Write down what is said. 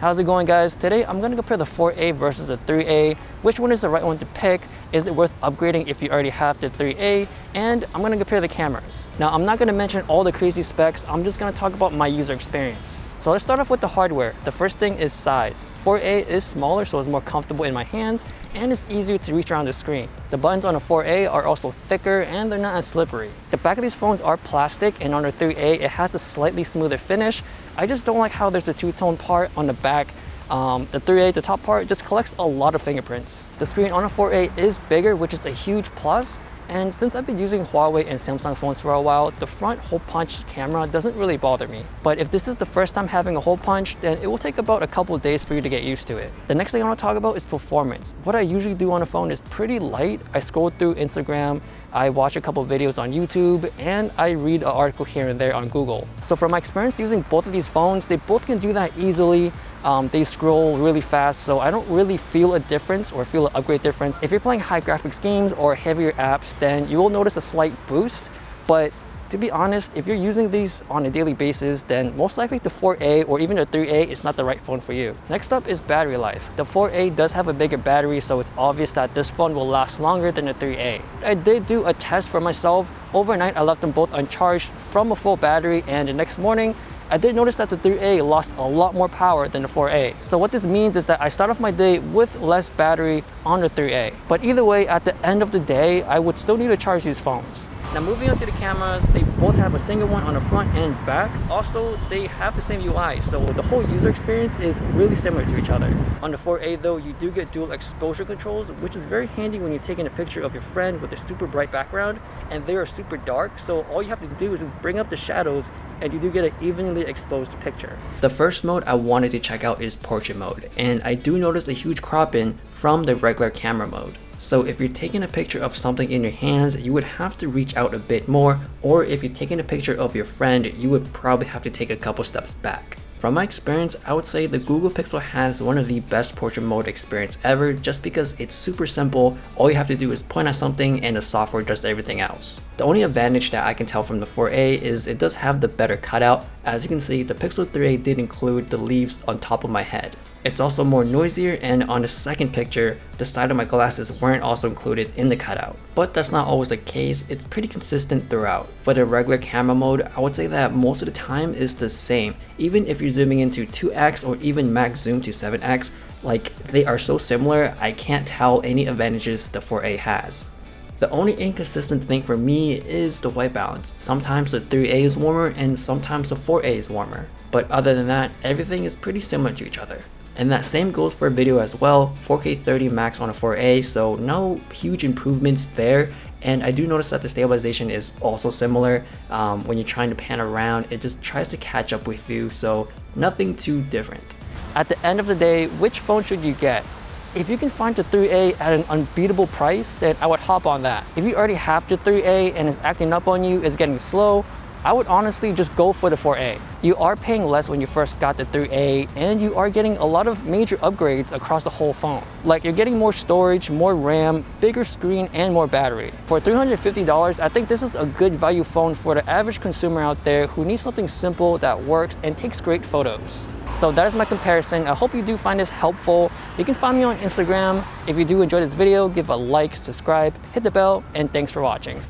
How's it going, guys? Today I'm going to compare the 4A versus the 3A. Which one is the right one to pick? Is it worth upgrading if you already have the 3A? And I'm going to compare the cameras. Now, I'm not going to mention all the crazy specs. I'm just going to talk about my user experience. So let's start off with the hardware. The first thing is size. 4A is smaller, so it's more comfortable in my hand, and it's easier to reach around the screen. The buttons on the 4A are also thicker and they're not as slippery. The back of these phones are plastic, and on the 3A it has a slightly smoother finish. I just don't like how there's a two-tone part on the back. The 3A, the top part, just collects a lot of fingerprints. The screen on a 4A is bigger, which is a huge plus. And since I've been using Huawei and Samsung phones for a while, the front hole punch camera doesn't really bother me. But if this is the first time having a hole punch, then it will take about a couple of days for you to get used to it. The next thing I want to talk about is performance. What I usually do on a phone is pretty light. I scroll through Instagram, I watch a couple of videos on YouTube, and I read an article here and there on Google. So from my experience using both of these phones, they both can do that easily. They scroll really fast, so I don't really feel a difference or feel an upgrade difference. If you're playing high graphics games or heavier apps, then you will notice a slight boost. But to be honest, if you're using these on a daily basis, then most likely the 4A or even the 3A is not the right phone for you. Next up is battery life. The 4A does have a bigger battery, so it's obvious that this phone will last longer than the 3A. I did do a test for myself. Overnight, I left them both uncharged from a full battery, and the next morning, I did notice that the 3A lost a lot more power than the 4A. So what this means is that I start off my day with less battery on the 3A. But either way, at the end of the day, I would still need to charge these phones. Now moving on to the cameras, they both have a single one on the front and back. Also, they have the same UI, so the whole user experience is really similar to each other. On the 4A though, you do get dual exposure controls, which is very handy when you're taking a picture of your friend with a super bright background and they are super dark, so all you have to do is just bring up the shadows and you do get an evenly exposed picture. The first mode I wanted to check out is portrait mode, and I do notice a huge crop in from the regular camera mode. So if you're taking a picture of something in your hands, you would have to reach out a bit more, or if you're taking a picture of your friend, you would probably have to take a couple steps back. From my experience, I would say the Google Pixel has one of the best portrait mode experience ever, just because it's super simple. All you have to do is point at something and the software does everything else. The only advantage that I can tell from the 4A is it does have the better cutout. As you can see, the Pixel 3A did include the leaves on top of my head. It's also more noisier, and on the second picture, the side of my glasses weren't also included in the cutout. But that's not always the case, it's pretty consistent throughout. For the regular camera mode, I would say that most of the time is the same. Even if you're zooming into 2x or even max zoom to 7x, like they are so similar, I can't tell any advantages the 4A has. The only inconsistent thing for me is the white balance. Sometimes the 3A is warmer and sometimes the 4A is warmer. But other than that, everything is pretty similar to each other. And that same goes for video as well, 4K 30 max on a 4A, so no huge improvements there. And I do notice that the stabilization is also similar. When you're trying to pan around, it just tries to catch up with you, so nothing too different. At the end of the day, which phone should you get? If you can find the 3A at an unbeatable price, then I would hop on that. If you already have the 3A and it's acting up on you, it's getting slow, I would honestly just go for the 4A. You are paying less when you first got the 3A, and you are getting a lot of major upgrades across the whole phone. Like, you're getting more storage, more RAM, bigger screen, and more battery. For $350, I think this is a good value phone for the average consumer out there who needs something simple that works and takes great photos. So that is my comparison. I hope you do find this helpful. You can find me on Instagram. If you do enjoy this video, give a like, subscribe, hit the bell, and thanks for watching.